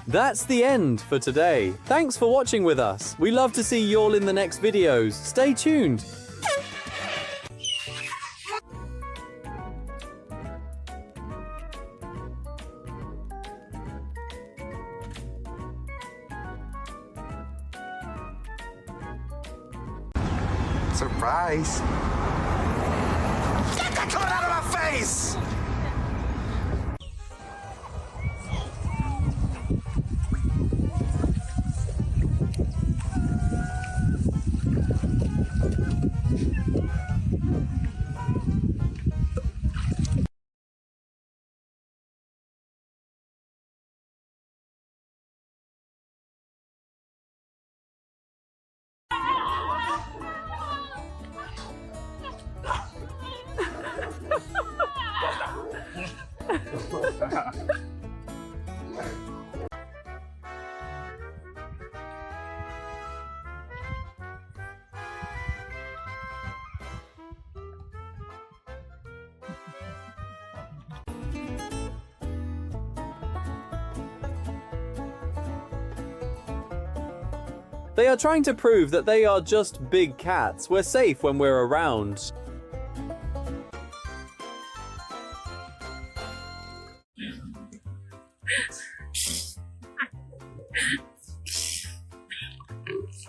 That's the end for today. Thanks for watching with us. We love to see you all in the next videos. Stay tuned. Surprise! Get that card out of my face! They are trying to prove that they are just big cats. We're safe when we're around.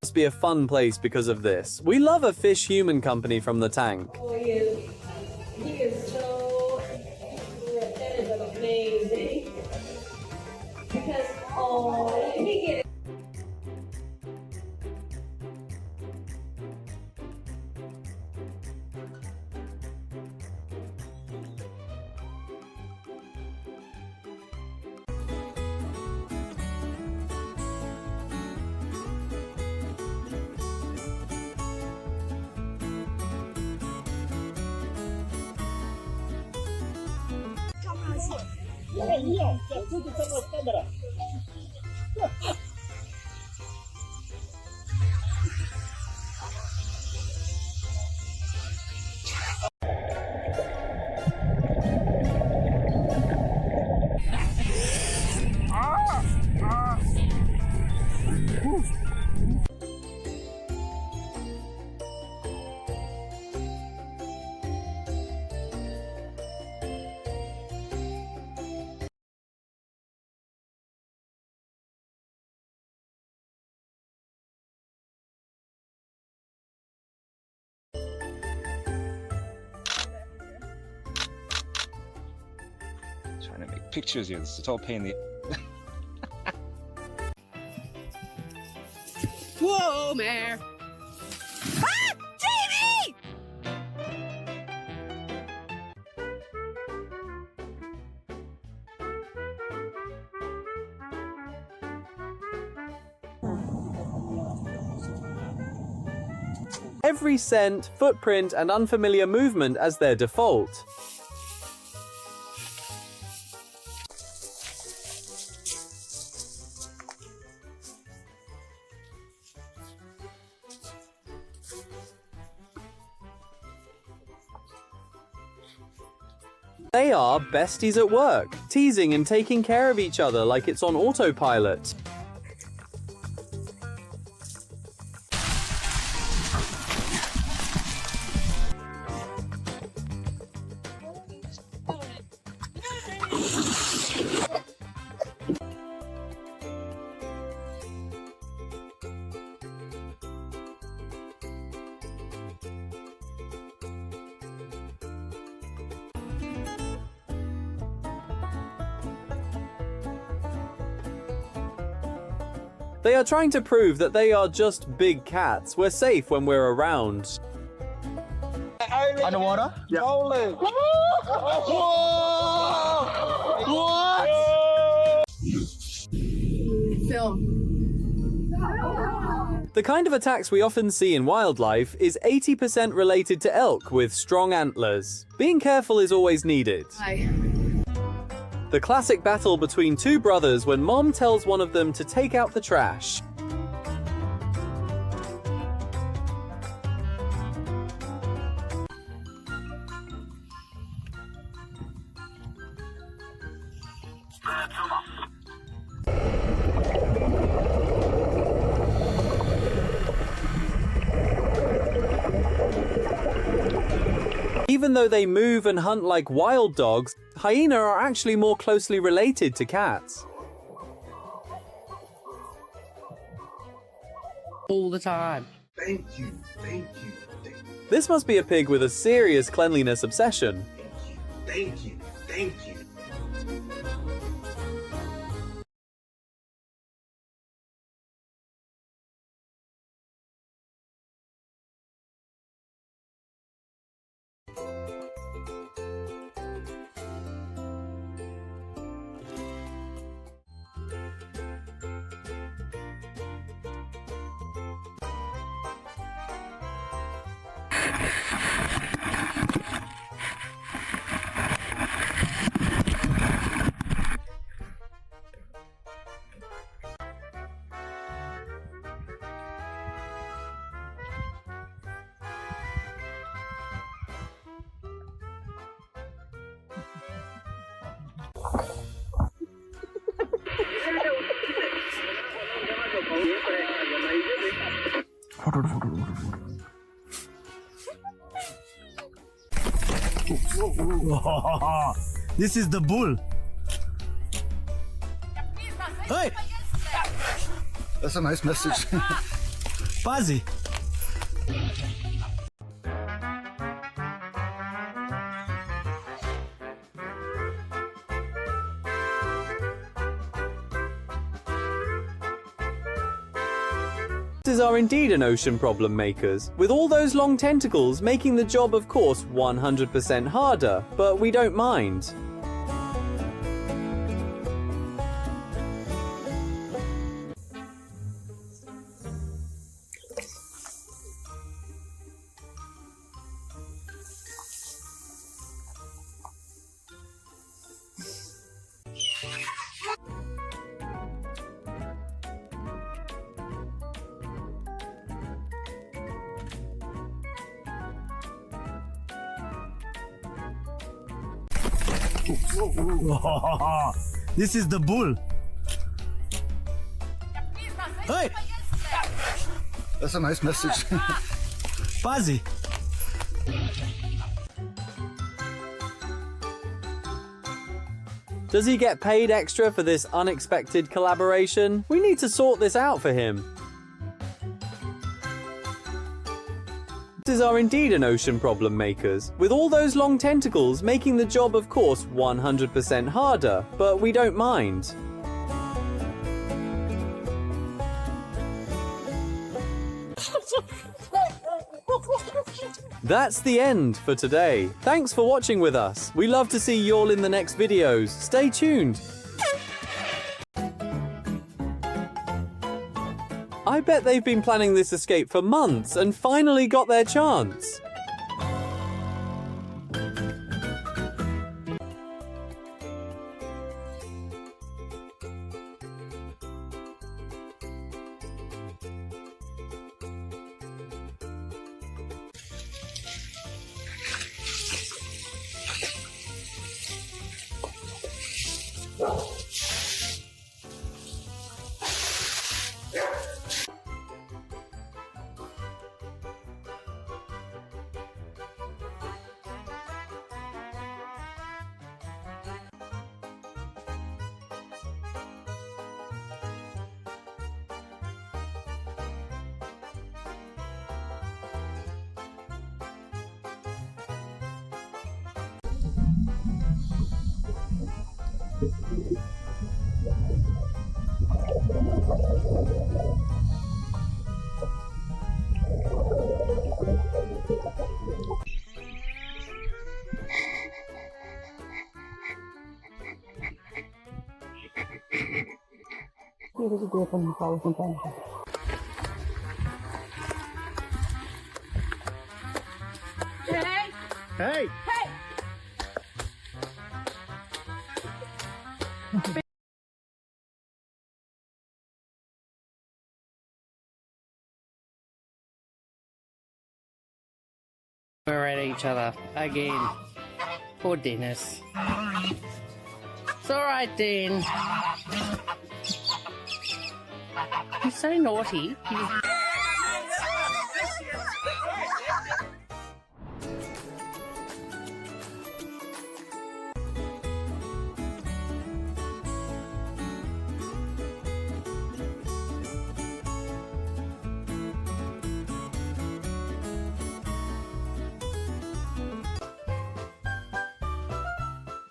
Must be a fun place because of this. We love a fish-human company from the tank. Oh, he is so, that is amazing. Because, oh, he get it. Trying to make pictures here. It's a total pain in the... Whoa, Mare! Ah! Jamie! Every scent, footprint, and unfamiliar movement as their default. They are besties at work, teasing and taking care of each other like it's on autopilot. They are trying to prove that they are just big cats. We're safe when we're around. Underwater? Yeah. The kind of attacks we often see in wildlife is 80% related to elk with strong antlers. Being careful is always needed. The classic battle between two brothers when mom tells one of them to take out the trash. Even though they move and hunt like wild dogs, hyena are actually more closely related to cats. All the time. Thank you, thank you, thank you, This must be a pig with a serious cleanliness obsession. thank you, thank you. This is the bull. Hey! That's a nice message. Pazzi. Monsters are indeed an ocean problem makers, with all those long tentacles making the job of course 100% harder, but we don't mind. This is the bull. Hey! That's a nice message. Pazzi. Does he get paid extra for this unexpected collaboration? We need to sort this out for him. Monsters are indeed an ocean problem makers, with all those long tentacles making the job of course 100% harder, but we don't mind. That's the end for today. Thanks for watching with us. We love to see you all in the next videos. Stay tuned. I bet they've been planning this escape for months and finally got their chance. Hey! We're at each other again. Poor Dennis. all right then. He's so naughty.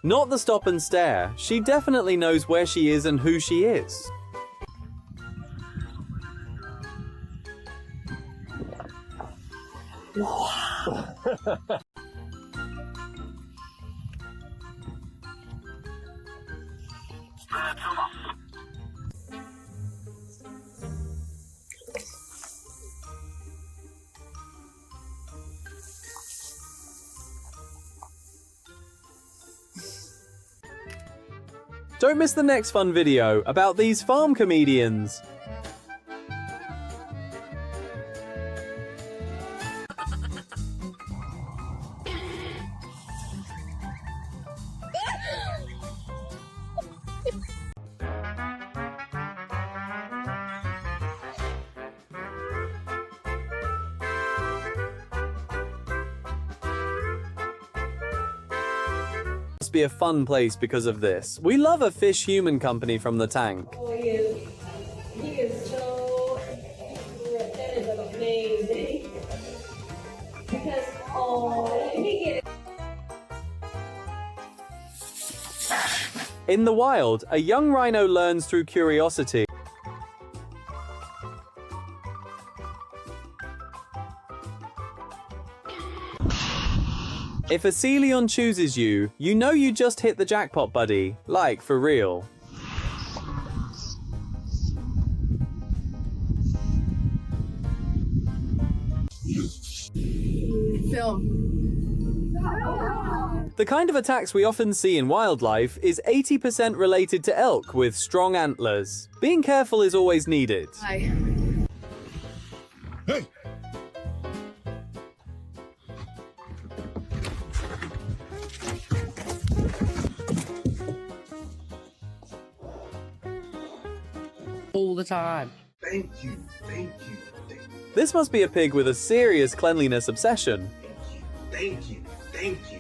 Not the stop and stare. She definitely knows where she is and who she is. Don't miss the next fun video about these farm comedians. Must be a fun place because of this. We love a fish-human company from the tank. Oh, he is so that is amazing. Because let me get it. In the wild, a young rhino learns through curiosity. If a sea lion chooses you, you know you just hit the jackpot, buddy. Like, for real. The kind of attacks we often see in wildlife is 80% related to elk with strong antlers. Being careful is always needed. Hi. Hey! All the time. Thank you, thank you, thank you, This must be a pig with a serious cleanliness obsession. thank you, thank you.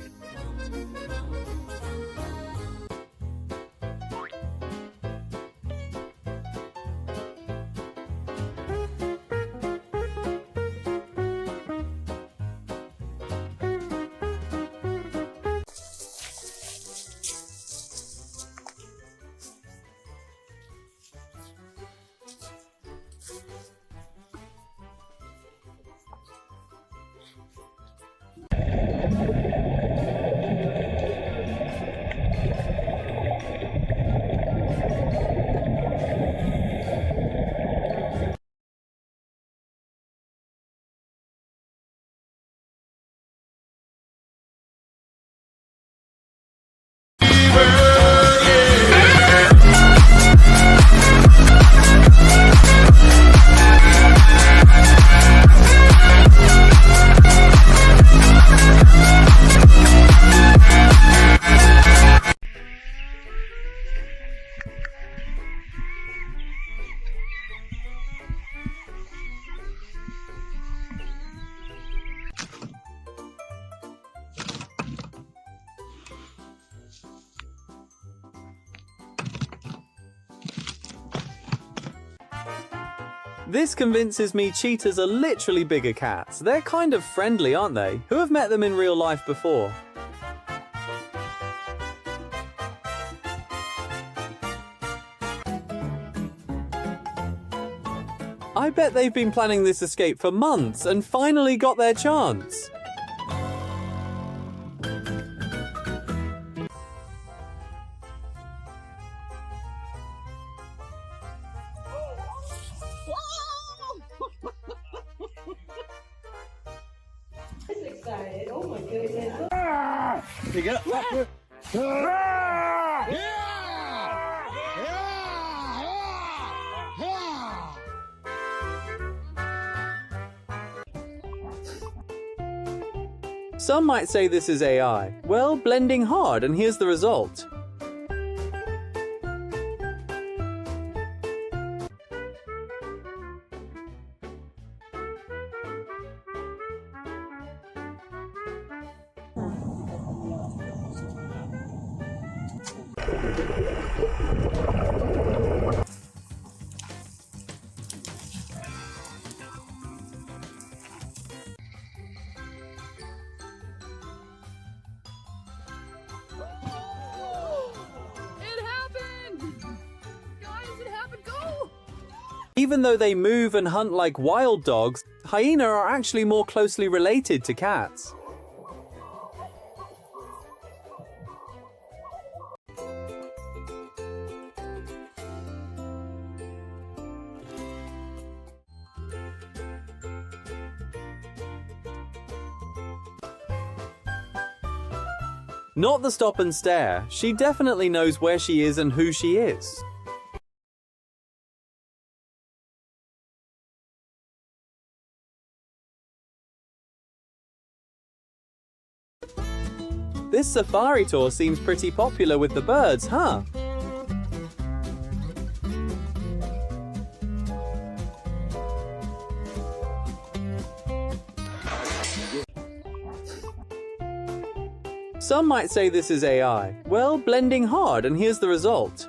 This convinces me cheetahs are literally bigger cats. They're kind of friendly, aren't they? Who have met them in real life before? I bet they've been planning this escape for months and finally got their chance. I'm excited. Oh my goodness. You get it? Some might say this is AI. Well, blending hard, and here's the result. Even though they move and hunt like wild dogs, hyena are actually more closely related to cats. Not the stop and stare. She definitely knows where she is and who she is. This safari tour seems pretty popular with the birds, huh? Some might say this is AI. Well, blending hard, and here's the result.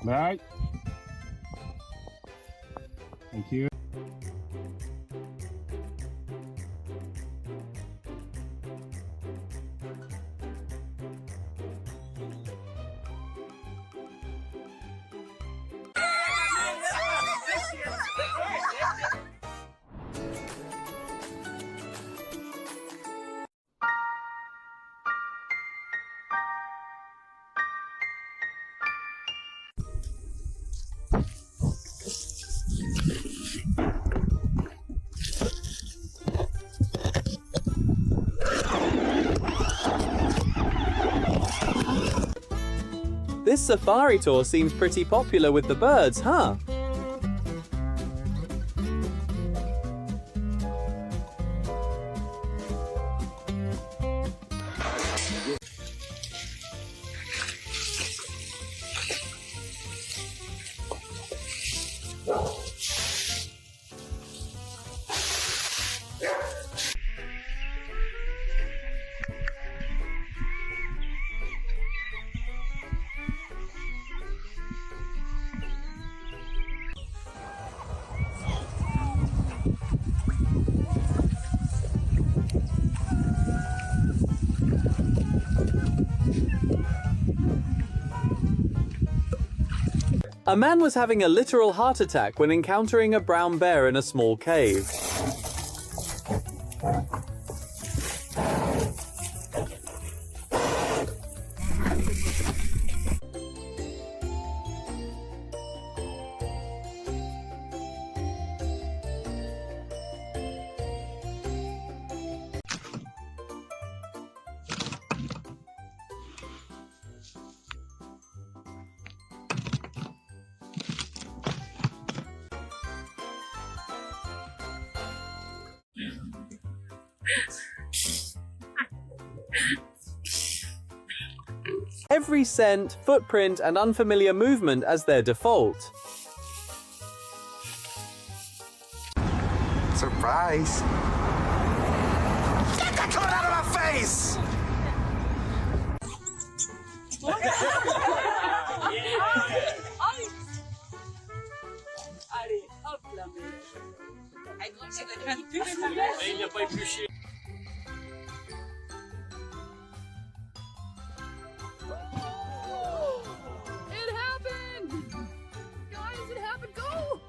Right. Thank you. This safari tour seems pretty popular with the birds, huh? A man was having a literal heart attack when encountering a brown bear in a small cave. Every scent, footprint, and unfamiliar movement as their default. Surprise! Get that coming out of my face! It happened! Guys, it happened! Go!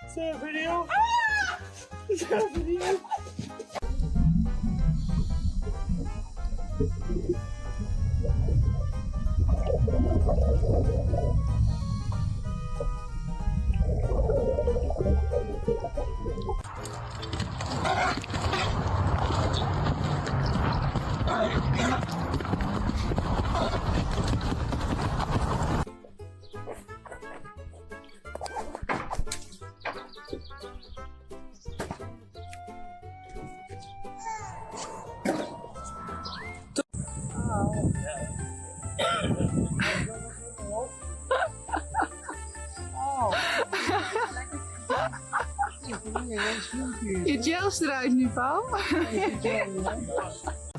Is that a video? Is that a video? Je gels eruit nu, Paul.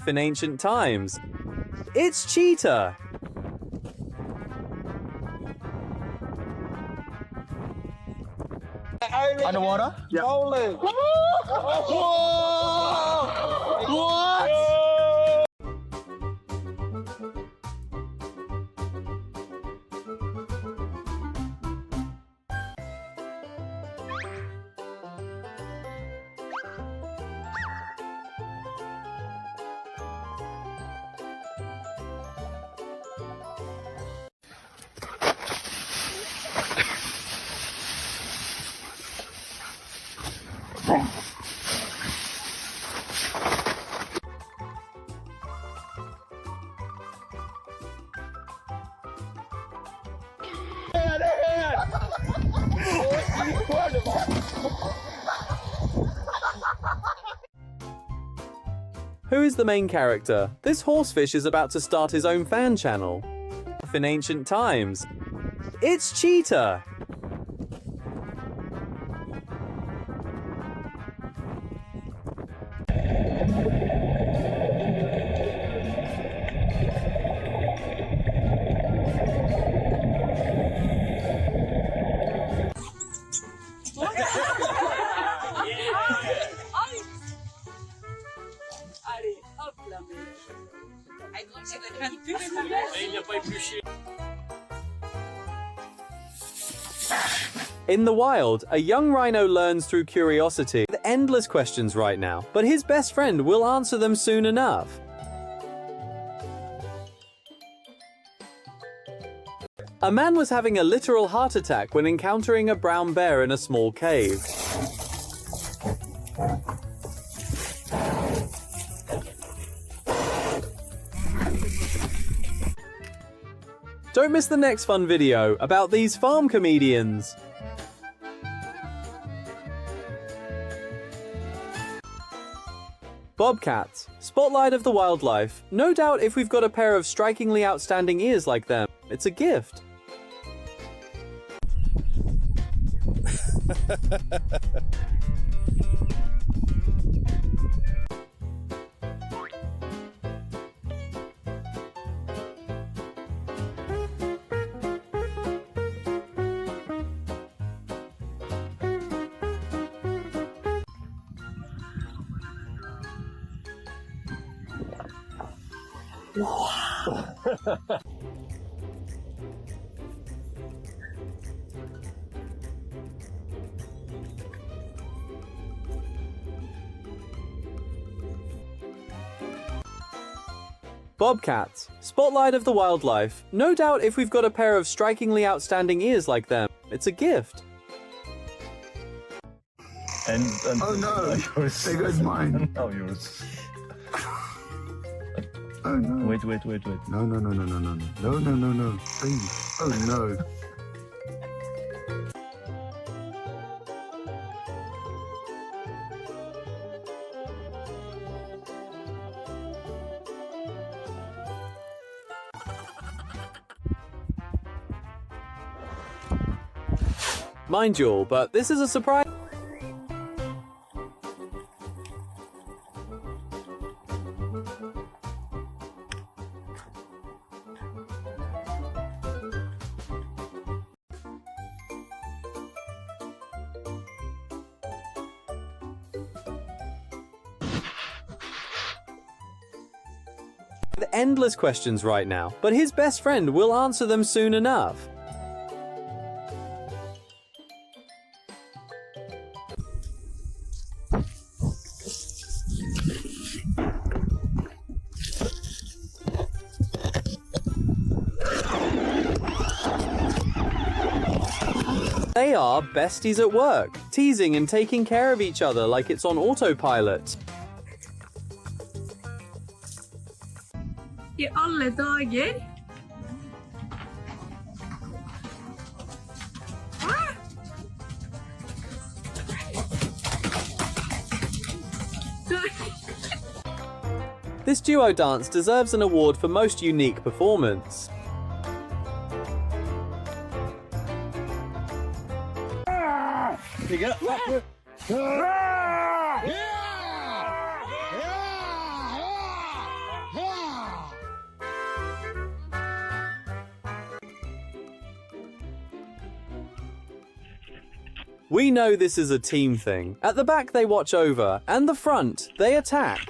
In ancient times. It's Cheetah. Underwater? Yeah. Holy. What? Who is the main character? This horsefish is about to start his own fan channel. In ancient times. It's Cheetah. In the wild, a young rhino learns through curiosity with endless questions right now, but his best friend will answer them soon enough. A man was having a literal heart attack when encountering a brown bear in a small cave. Don't miss the next fun video about these farm comedians. Bobcats, spotlight of the wildlife. No doubt if we've got a pair of strikingly outstanding ears like them, it's a gift. Bobcats, spotlight of the wildlife. No doubt if we've got a pair of strikingly outstanding ears like them, it's a gift. And Oh no, there goes mine. Oh, yours. Oh no. Wait. No, no, no, no, no, no, no, no, no, no, please. Oh no. Mind you all, but this is a surprise. With endless questions right now, but his best friend will answer them soon enough. They are besties at work, teasing and taking care of each other like it's on autopilot. I alle dager. Ah! This duo dance deserves an award for most unique performance. We know this is a team thing. At the back they watch over, and the front they attack.